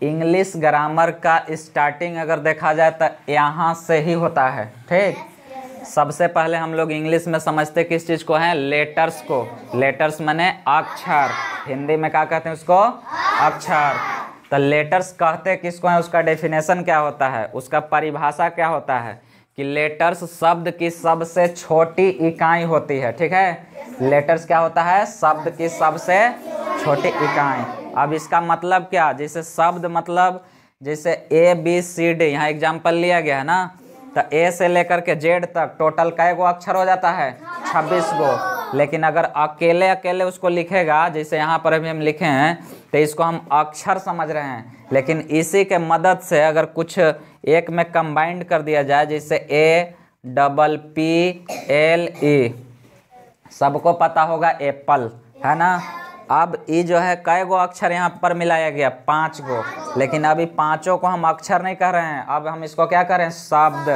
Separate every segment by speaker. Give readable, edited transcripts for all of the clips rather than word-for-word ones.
Speaker 1: English grammar का starting अगर देखा जाए तो यहाँ से ही होता है। ठीक, सबसे पहले हम लोग इंग्लिश में समझते किस चीज़ को हैं, लेटर्स को। लेटर्स माने अक्षर, हिंदी में क्या कहते हैं उसको, अक्षर। तो लेटर्स कहते किसको हैं, उसका डेफिनेशन क्या होता है, उसका परिभाषा क्या होता है कि लेटर्स शब्द की सबसे छोटी इकाई होती है। ठीक है, लेटर्स क्या होता है, शब्द की सबसे छोटी इकाई। अब इसका मतलब क्या, जैसे शब्द मतलब जैसे ABCD, यहाँ एग्जाम्पल लिया गया है ना, तो A से लेकर के Z तक टोटल कै गो अक्षर हो जाता है, 26 गो। लेकिन अगर अकेले अकेले उसको लिखेगा, जैसे यहाँ पर अभी हम लिखे हैं, तो इसको हम अक्षर समझ रहे हैं। लेकिन इसी के मदद से अगर कुछ एक में कंबाइंड कर दिया जाए, जैसे APPLE, सबको पता होगा एप्पल, है ना। अब ये जो है कै गो अक्षर यहाँ पर मिलाया गया, 5 गो। लेकिन अभी पांचों को हम अक्षर नहीं कह रहे हैं, अब हम इसको क्या करें, शब्द।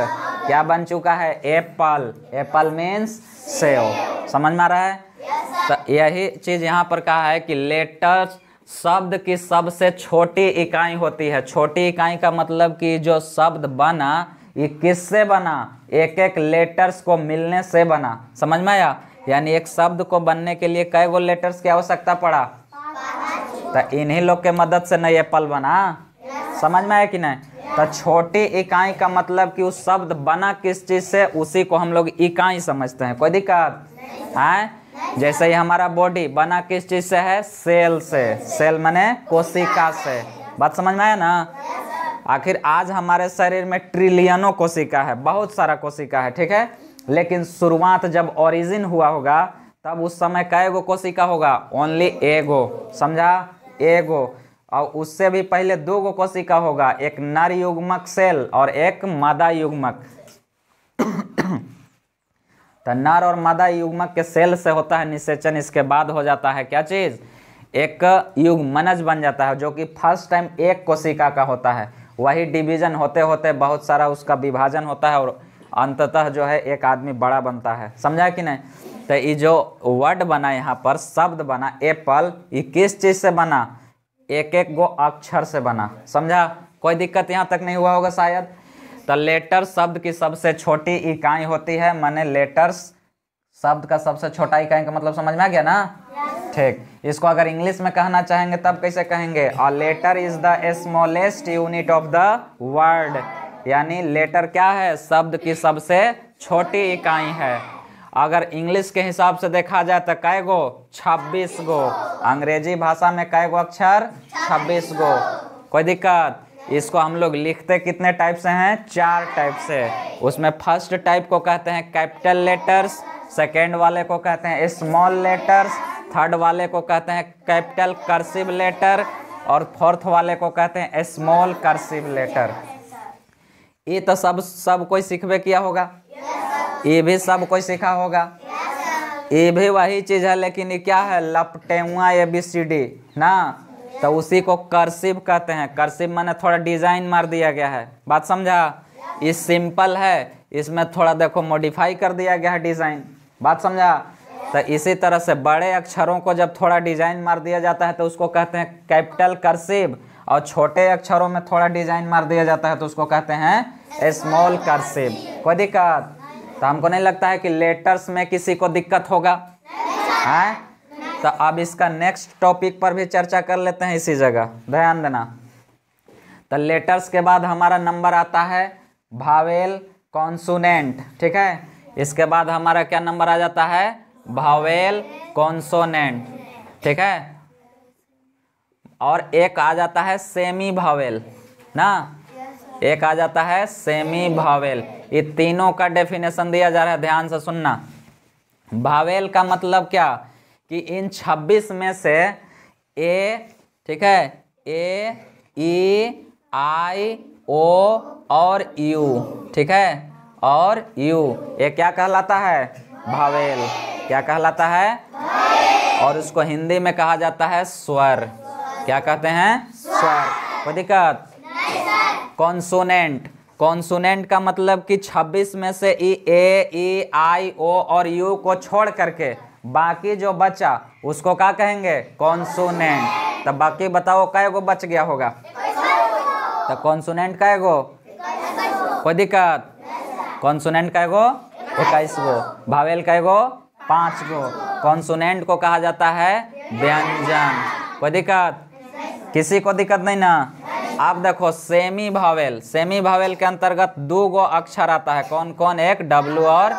Speaker 1: क्या बन चुका है, एप्पल। Apple means save. समझ में आ रहा है। तो यही चीज़ यहाँ पर कहा है कि लेटर्स शब्द की सबसे छोटी इकाई होती है। छोटी इकाई का मतलब कि जो शब्द बना ये किससे बना, एक एक लेटर्स को मिलने से बना। समझ में आया। यानी एक शब्द को बनने के लिए कै गो लेटर्स की आवश्यकता पड़ा, तो इन्हीं लोग के मदद से नहीं एप्पल बना। समझ में आया कि नहीं। तो छोटी इकाई का मतलब कि उस शब्द बना किस चीज से, उसी को हम लोग इकाई समझते हैं। कोई दिक्कत है। जैसे ही हमारा बॉडी बना किस चीज से है, सेल से। सेल माने कोशिका से। बात समझ में आया ना। आखिर आज हमारे शरीर में ट्रिलियनों कोशिका है, बहुत सारा कोशिका है। ठीक है, लेकिन शुरुआत जब ओरिजिन हुआ होगा तब उस समय कै गो कोशिका होगा, ओनली एगो। समझा, एगो। और उससे भी पहले 2 गो कोशिका होगा, एक नर युग्मक सेल और एक मादा युग्मक। तो नर और मादा युग्मक के सेल से होता है निषेचन। इसके बाद हो जाता है क्या चीज, एक युग्मनज बन जाता है, जो कि फर्स्ट टाइम एक कोशिका का होता है। वही डिवीजन होते होते बहुत सारा उसका विभाजन होता है और अंततः जो है एक आदमी बड़ा बनता है। समझा कि नहीं। तो ये जो वर्ड बना यहाँ पर, शब्द बना एप्पल, ये किस चीज से बना, एक एक गो अक्षर से बना। समझा, कोई दिक्कत यहाँ तक नहीं हुआ होगा शायद। तो लेटर शब्द की सबसे छोटी इकाई होती है, माने लेटर्स शब्द का सबसे छोटा इकाई का मतलब समझ में आ गया ना। ठीक, इसको अगर इंग्लिश में कहना चाहेंगे तब कैसे कहेंगे, a letter is the smallest unit of the word. यानी लेटर क्या है, शब्द की सबसे छोटी इकाई है। अगर इंग्लिश के हिसाब से देखा जाए तो कै गो, 26 गो। अंग्रेजी भाषा में कै गो अक्षर, 26 गो। कोई दिक्कत। इसको हम लोग लिखते कितने टाइप से हैं, 4 टाइप से। उसमें फर्स्ट टाइप को कहते हैं कैपिटल लेटर्स, सेकेंड वाले को कहते हैं स्मॉल लेटर्स, थर्ड वाले को कहते हैं कैपिटल कर्सिव लेटर और फोर्थ वाले को कहते हैं स्मॉल कर्सिव लेटर। ये तो सब कोई सीखबे किया होगा, ये भी सब कोई सीखा होगा। ये भी वही चीज है, लेकिन ये क्या है, लपटेवा ABCD ना। तो उसी को कर्सिव कहते हैं। कर्सिव माने थोड़ा डिजाइन मार दिया गया है। बात समझा। ये सिंपल है, इसमें थोड़ा देखो मॉडिफाई कर दिया गया है डिजाइन। बात समझा। तो इसी तरह से बड़े अक्षरों को जब थोड़ा डिजाइन मार दिया जाता है तो उसको कहते हैं कैपिटल कर्सिव, और छोटे अक्षरों में थोड़ा डिजाइन मार दिया जाता है तो उसको कहते हैं स्मॉल कर्सिव। कोई दिक्कत। तो हमको नहीं लगता है कि लेटर्स में किसी को दिक्कत होगा है। तो अब इसका नेक्स्ट टॉपिक पर भी चर्चा कर लेते हैं इसी जगह, ध्यान देना। तो लेटर्स के बाद हमारा नंबर आता है भावेल कॉन्सोनेंट। ठीक है, इसके बाद हमारा क्या नंबर आ जाता है, भावेल कॉन्सोनेंट। ठीक है, और एक आ जाता है सेमी भावेल ना, एक आ जाता है सेमी भावेल। ये तीनों का डेफिनेशन दिया जा रहा है, ध्यान से सुनना। भावेल का मतलब क्या कि इन 26 में से ए, ठीक है, ए, ई, आई, ओ और यू, ठीक है, और यू, ये क्या कहलाता है, भावेल। क्या कहलाता है, और उसको हिंदी में कहा जाता है स्वर। क्या कहते हैं, स्वर। कोई दिक्कत। कॉन्सोनेंट, कॉन्सोनेंट का मतलब कि 26 में से ए, ई, आई, ओ और यू को छोड़ करके बाकी जो बचा उसको क्या कहेंगे, कॉन्सोनेंट। तब बाकी बताओ कै गो बच गया होगा, तो कॉन्सोनेंट का एगो, कोई दिक्कत? कॉन्सोनेंट का एगो 21 गो, भावेल का एगो 5 गो। कॉन्सोनेंट को कहा जाता है व्यंजन। कोई दिक्कत? किसी को दिक्कत नहीं ना? आप देखो सेमी भावेल, सेमी भावेल के अंतर्गत 2 गो अक्षर आता है, कौन कौन? एक W और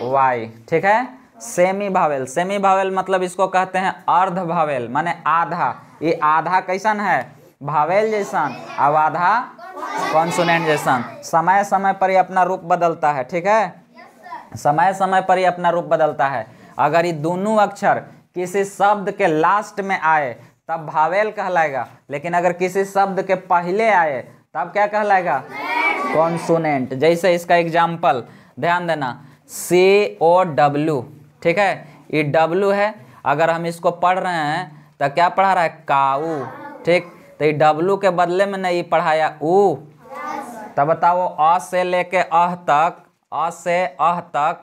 Speaker 1: Y, ठीक है। सेमी भावेल, सेमी भावेल मतलब इसको कहते हैं अर्ध भावेल, माने आधा। ये आधा कैसन है? भावेल जैसन, अब आधा कॉन्सोनेंट जैसन। समय समय पर ये अपना रूप बदलता है, ठीक है। समय समय पर ये अपना रूप बदलता है। अगर ये दोनों अक्षर किसी शब्द के लास्ट में आए तब भावेल कहलाएगा, लेकिन अगर किसी शब्द के पहले आए तब क्या कहलाएगा? कॉन्सोनेंट। जैसे इसका एग्जाम्पल ध्यान देना, COW, ठीक है। ये W है, अगर हम इसको पढ़ रहे हैं तो क्या पढ़ा रहा है? काऊ, ठीक। तो ये W के बदले में नहीं पढ़ाया ऊ, तब बताओ अ से लेके अह तक, अ से अह तक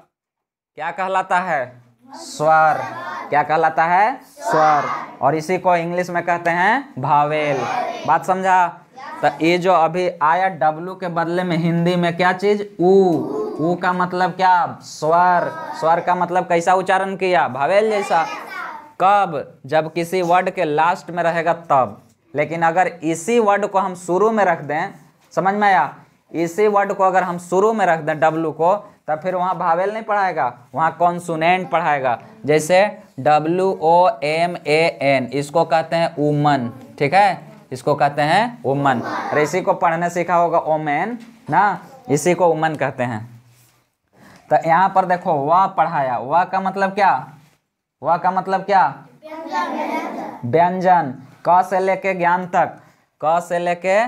Speaker 1: क्या कहलाता है? स्वर। क्या कहलाता है? स्वर। और इसी को इंग्लिश में कहते हैं भावेल। बात समझा? तो ये जो अभी आया W के बदले में हिंदी में क्या चीज? ऊ का मतलब क्या? स्वर। स्वर का मतलब कैसा उच्चारण किया? भावेल जैसा। कब? जब किसी वर्ड के लास्ट में रहेगा तब। लेकिन अगर इसी वर्ड को हम शुरू में रख दें, समझ में आया? इसी वर्ड को अगर हम शुरू में रख दें W को, तब फिर वहाँ भावेल नहीं पढ़ाएगा, वहाँ कॉन्सोनेंट पढ़ाएगा। जैसे WOMAN, इसको कहते हैं वुमन, ठीक है। इसको कहते हैं वुमन। अरे इसी को पढ़ने सीखा होगा ओमेन ना, इसी को वुमन कहते हैं। तो यहाँ पर देखो वह पढ़ाया, वह का मतलब क्या? वह का मतलब क्या? व्यंजन। क से लेके ज्ञान तक, क से लेके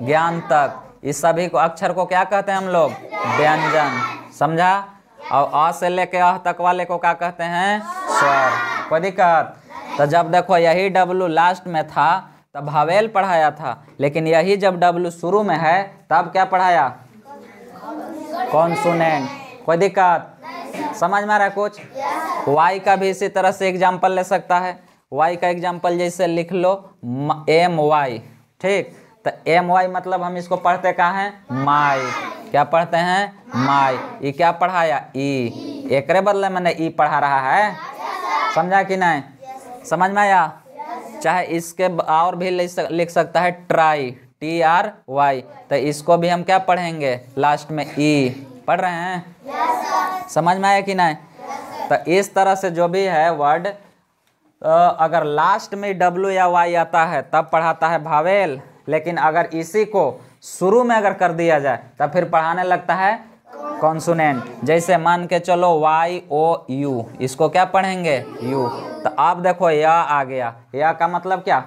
Speaker 1: ज्ञान तक, इस सभी को अक्षर को क्या कहते हैं हम लोग? व्यंजन। समझा? और अ से लेके अह तक वाले को क्या कहते हैं? स्वर। कोई दिक्कत? तो जब देखो यही W लास्ट में था तब भावेल पढ़ाया था, लेकिन यही जब W शुरू में है तब क्या पढ़ाया? कॉन्सोनेंट। कोई दिक्कत? समझ में आ रहा है कुछ? Y का भी इसी तरह से एग्जाम्पल ले सकता है। Y का एग्जाम्पल जैसे लिख लो MY, ठीक। तो MY मतलब हम इसको पढ़ते कहाँ हैं? माई। क्या पढ़ते हैं? माई। ये क्या पढ़ाया? ई। एक बदले मैंने ई पढ़ा रहा है। समझा कि नहीं? समझ में आया? चाहे इसके और भी लिख सकता है ट्राई, TRY। तो इसको भी हम क्या पढ़ेंगे? लास्ट में ई। पढ़ रहे हैं? समझ में आया कि नहीं? तो इस तरह से जो भी है वर्ड, अगर लास्ट में W या Y आता है तब पढ़ाता है भावेल, लेकिन अगर इसी को शुरू में अगर कर दिया जाए तब फिर पढ़ाने लगता है कॉन्सोनेंट। जैसे मान के चलो YOU, इसको क्या पढ़ेंगे? यू। तो आप देखो या आ गया, या का मतलब क्या?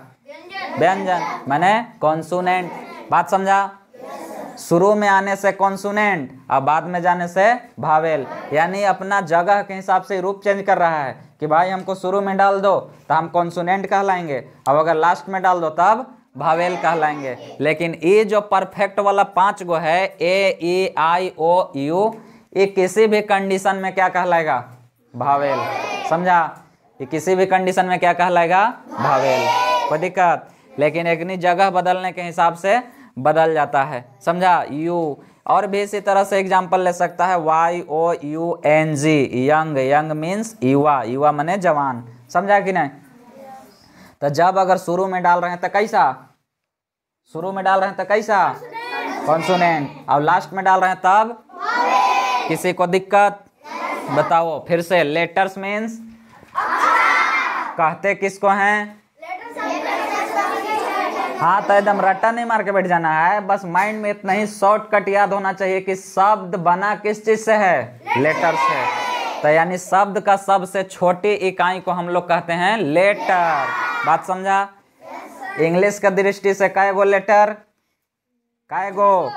Speaker 1: व्यंजन, माने कॉन्सोनेंट। बात समझा? शुरू में आने से कॉन्सोनेंट और बाद में जाने से भावेल, यानी अपना जगह के हिसाब से रूप चेंज कर रहा है कि भाई हमको शुरू में डाल दो तो हम कॉन्सोनेंट कहलाएंगे, अब अगर लास्ट में डाल दो तब भावेल कहलाएंगे। लेकिन ये जो परफेक्ट वाला 5 गो है AEIOU, ये किसी भी कंडीशन में क्या कहलाएगा? भावेल। समझा? ये किसी भी कंडीशन में क्या कहलाएगा? भावेल। कोई दिक्कत? लेकिन एक जगह बदलने के हिसाब से बदल जाता है। समझा? यू। और भी इसी तरह से एग्जाम्पल ले सकता है YOUNG, यंग। यंग मीन्स युवा, युवा माने जवान। समझा कि नहीं? तो जब अगर शुरू में डाल रहे हैं तो कैसा? शुरू में डाल रहे हैं तो कैसा? कॉन्सोनेंट। और लास्ट में डाल रहे हैं तब? किसी को दिक्कत? बताओ फिर से। लेटर्स मीन्स कहते किसको हैं? हाँ, तो एकदम रट्टा नहीं मार के बैठ जाना है, बस माइंड में इतना ही शॉर्टकट याद होना चाहिए कि शब्द बना किस चीज से है? लेटर से। तो यानी शब्द का सबसे छोटी इकाई को हम लोग कहते हैं लेटर। बात समझा? इंग्लिश का दृष्टि से कै गो लेटर? कै गो?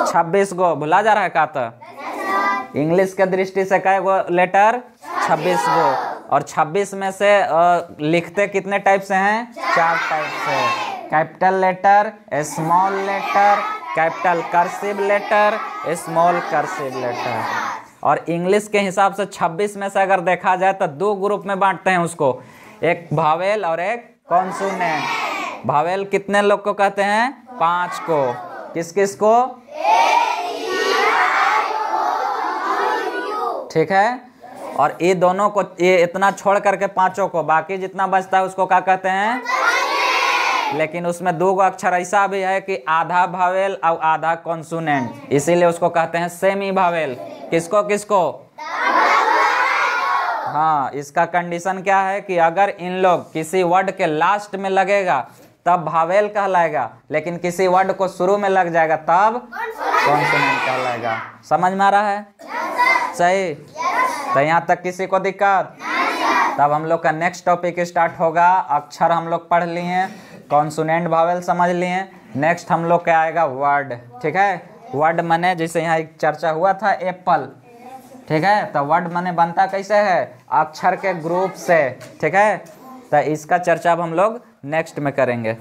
Speaker 1: 26 गो। भुला जा रहा है का? तो इंग्लिश के दृष्टि से कै गो लेटर? 26 गो। और 26 में से लिखते कितने टाइप से हैं? 4 टाइप से। Capital letter, small letter, capital cursive letter, small cursive letter. और इंग्लिश के हिसाब से 26 में से अगर देखा जाए तो 2 ग्रुप में बांटते हैं उसको, एक भावेल और एक कॉन्सोनेंट। भावेल कितने लोग को कहते हैं? 5 को। किस किस को? ठीक है। और ये दोनों को, ये इतना छोड़ करके 5 को, बाकी जितना बचता है उसको क्या कहते हैं? लेकिन उसमें 2 अक्षर ऐसा भी है कि आधा भावेल और आधा कॉन्सोनेंट, इसीलिए उसको कहते हैं सेमी भावेल। किसको किसको? हाँ, इसका कंडीशन क्या है कि अगर इन लोग किसी वर्ड के लास्ट में लगेगा तब भावेल कहलाएगा, लेकिन किसी वर्ड को शुरू में लग जाएगा तब कॉन्सोनेंट कहलाएगा। समझ में आ रहा है? सही। तो यहाँ तक किसी को दिक्कत? तब हम लोग का नेक्स्ट टॉपिक स्टार्ट होगा। अक्षर हम लोग पढ़ लिए, कॉन्सोनेंट भावेल समझ लिए। नेक्स्ट हम लोग क्या आएगा? वर्ड। ठीक है। वर्ड माने जैसे यहाँ एक चर्चा हुआ था एप्पल, ठीक है। तो वर्ड माने बनता कैसे है? अक्षर के ग्रुप से। ठीक है। तो इसका चर्चा अब हम लोग नेक्स्ट में करेंगे।